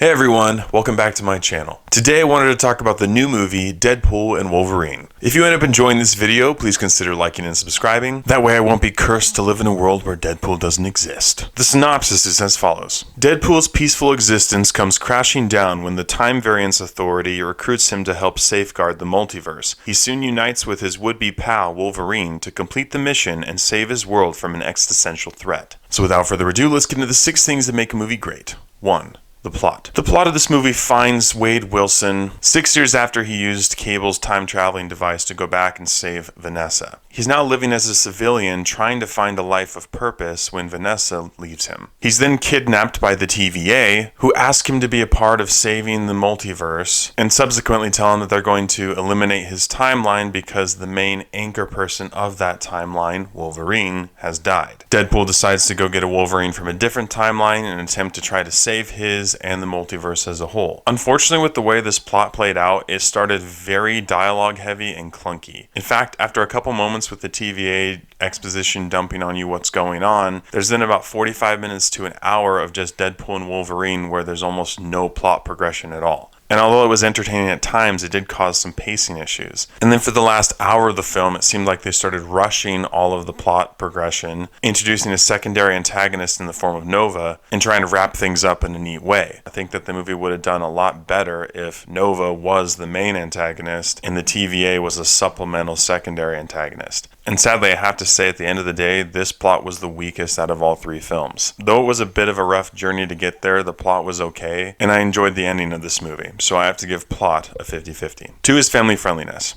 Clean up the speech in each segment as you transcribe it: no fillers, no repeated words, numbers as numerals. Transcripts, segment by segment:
Hey everyone, welcome back to my channel. Today I wanted to talk about the new movie, Deadpool and Wolverine. If you end up enjoying this video, please consider liking and subscribing. That way I won't be cursed to live in a world where Deadpool doesn't exist. The synopsis is as follows. Deadpool's peaceful existence comes crashing down when the Time Variance Authority recruits him to help safeguard the multiverse. He soon unites with his would-be pal, Wolverine, to complete the mission and save his world from an existential threat. So without further ado, let's get into the 6 things that make a movie great. 1. The plot. The plot of this movie finds Wade Wilson 6 years after he used Cable's time-traveling device to go back and save Vanessa. He's now living as a civilian trying to find a life of purpose when Vanessa leaves him. He's then kidnapped by the TVA, who ask him to be a part of saving the multiverse, and subsequently tell him that they're going to eliminate his timeline because the main anchor person of that timeline, Wolverine, has died. Deadpool decides to go get a Wolverine from a different timeline in an attempt to try to save his and the multiverse as a whole. Unfortunately, with the way this plot played out, it started very dialogue heavy and clunky. In fact, after a couple moments with the TVA exposition dumping on you what's going on, there's then about 45 minutes to an hour of just Deadpool and Wolverine where there's almost no plot progression at all. And although it was entertaining at times, it did cause some pacing issues. And then for the last hour of the film, it seemed like they started rushing all of the plot progression, introducing a secondary antagonist in the form of Nova, and trying to wrap things up in a neat way. I think that the movie would have done a lot better if Nova was the main antagonist and the TVA was a supplemental secondary antagonist. And sadly, I have to say at the end of the day, this plot was the weakest out of all 3 films. Though it was a bit of a rough journey to get there, the plot was okay, and I enjoyed the ending of this movie. So I have to give plot a 50-50. 2 is family friendliness.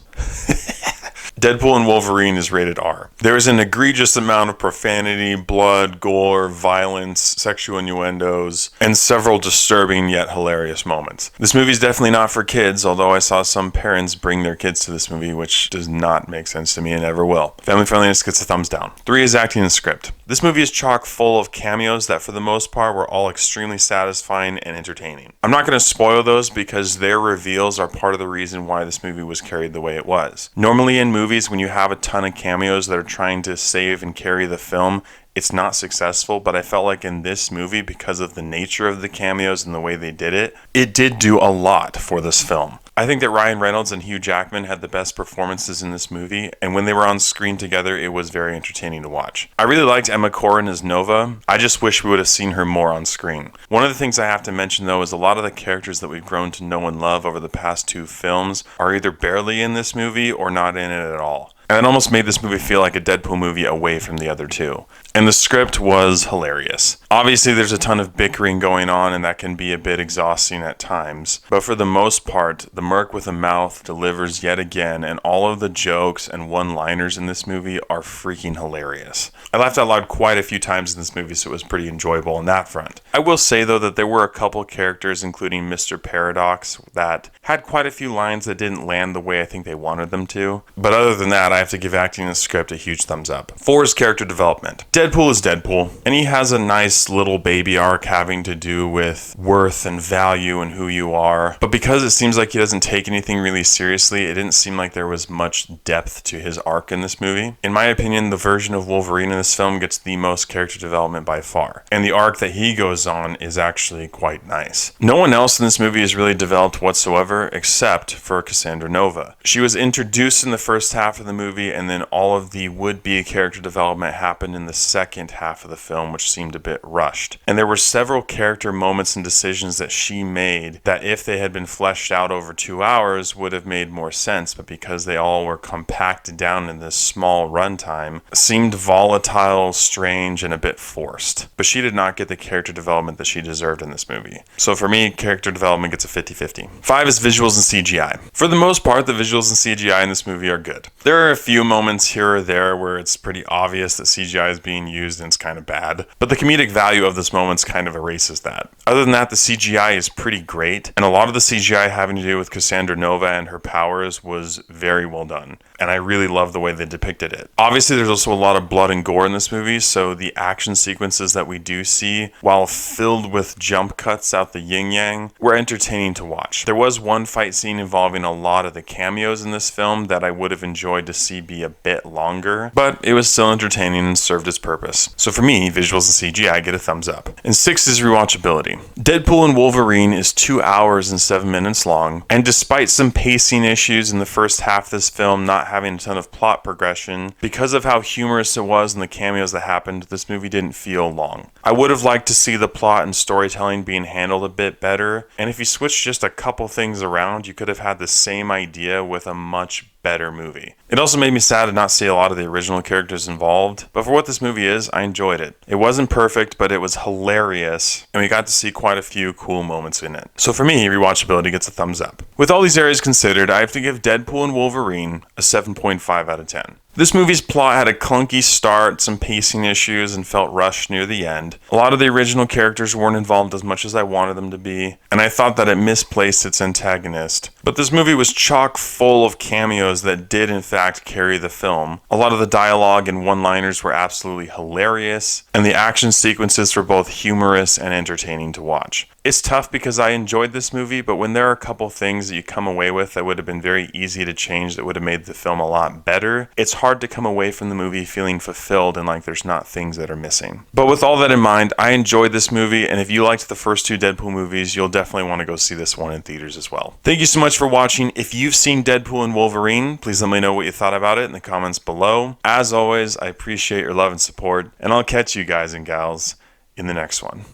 Deadpool and Wolverine is rated R. There is an egregious amount of profanity, blood, gore, violence, sexual innuendos, and several disturbing yet hilarious moments. This movie is definitely not for kids, although I saw some parents bring their kids to this movie, which does not make sense to me and never will. Family friendliness gets a thumbs down. 3 is acting and script. This movie is chock full of cameos that for the most part were all extremely satisfying and entertaining. I'm not going to spoil those because their reveals are part of the reason why this movie was carried the way it was. Normally in movies, when you have a ton of cameos that are trying to save and carry the film, it's not successful, but I felt like in this movie, because of the nature of the cameos and the way they did it did do a lot for this film. I think that Ryan Reynolds and Hugh Jackman had the best performances in this movie, and when they were on screen together, it was very entertaining to watch. I really liked Emma Corrin as Nova. I just wish we would have seen her more on screen. One of the things I have to mention, though, is a lot of the characters that we've grown to know and love over the past 2 films are either barely in this movie or not in it at all. And it almost made this movie feel like a Deadpool movie away from the other 2. And the script was hilarious. Obviously, there's a ton of bickering going on, and that can be a bit exhausting at times. But for the most part, the Merc with a mouth delivers yet again, and all of the jokes and one-liners in this movie are freaking hilarious. I laughed out loud quite a few times in this movie, so it was pretty enjoyable on that front. I will say, though, that there were a couple characters, including Mr. Paradox, that had quite a few lines that didn't land the way I think they wanted them to. But other than that, I have to give acting and script a huge thumbs up. 4 is character development. Deadpool is Deadpool, and he has a nice little baby arc having to do with worth and value and who you are. But because it seems like he doesn't take anything really seriously, it didn't seem like there was much depth to his arc in this movie. In my opinion, the version of Wolverine in this film gets the most character development by far, and the arc that he goes on is actually quite nice. No one else in this movie is really developed whatsoever except for Cassandra Nova. She was introduced in the first half of the movie, and then all of the would-be character development happened in the second half of the film, which seemed a bit rushed. And there were several character moments and decisions that she made that if they had been fleshed out over 2 hours would have made more sense, but because they all were compacted down in this small runtime, seemed volatile, strange, and a bit forced. But she did not get the character development that she deserved in this movie. So for me, character development gets a 50-50. 5 is visuals and CGI. For the most part, the visuals and CGI in this movie are good. There are a few moments here or there where it's pretty obvious that CGI is being used and it's kind of bad, but the comedic value of this moments kind of erases that. Other than that, the CGI is pretty great, and a lot of the CGI having to do with Cassandra Nova and her powers was very well done, and I really love the way they depicted it. Obviously, there's also a lot of blood and gore in this movie, so the action sequences that we do see, while filled with jump cuts out the yin-yang, were entertaining to watch. There was one fight scene involving a lot of the cameos in this film that I would have enjoyed to see be a bit longer, but it was still entertaining and served its purpose purpose. So for me, visuals and CGI get a thumbs up. And 6 is rewatchability. Deadpool and Wolverine is 2 hours and 7 minutes long, and despite some pacing issues in the first half of this film not having a ton of plot progression, because of how humorous it was and the cameos that happened, this movie didn't feel long. I would have liked to see the plot and storytelling being handled a bit better, and if you switched just a couple things around, you could have had the same idea with a much better movie. It also made me sad to not see a lot of the original characters involved, but for what this movie is, I enjoyed it. It wasn't perfect, but it was hilarious, and we got to see quite a few cool moments in it. So for me, rewatchability gets a thumbs up. With all these areas considered, I have to give Deadpool and Wolverine a 7.5 out of 10. This movie's plot had a clunky start, some pacing issues, and felt rushed near the end. A lot of the original characters weren't involved as much as I wanted them to be, and I thought that it misplaced its antagonist. But this movie was chock full of cameos that did in fact carry the film. A lot of the dialogue and one-liners were absolutely hilarious, and the action sequences were both humorous and entertaining to watch. It's tough because I enjoyed this movie, but when there are a couple things that you come away with that would have been very easy to change that would have made the film a lot better, it's hard to come away from the movie feeling fulfilled and like there's not things that are missing. But with all that in mind, I enjoyed this movie, and if you liked the first 2 Deadpool movies, you'll definitely want to go see this one in theaters as well. Thank you so much for watching. If you've seen Deadpool and Wolverine, please let me know what you thought about it in the comments below. As always, I appreciate your love and support, and I'll catch you guys and gals in the next one.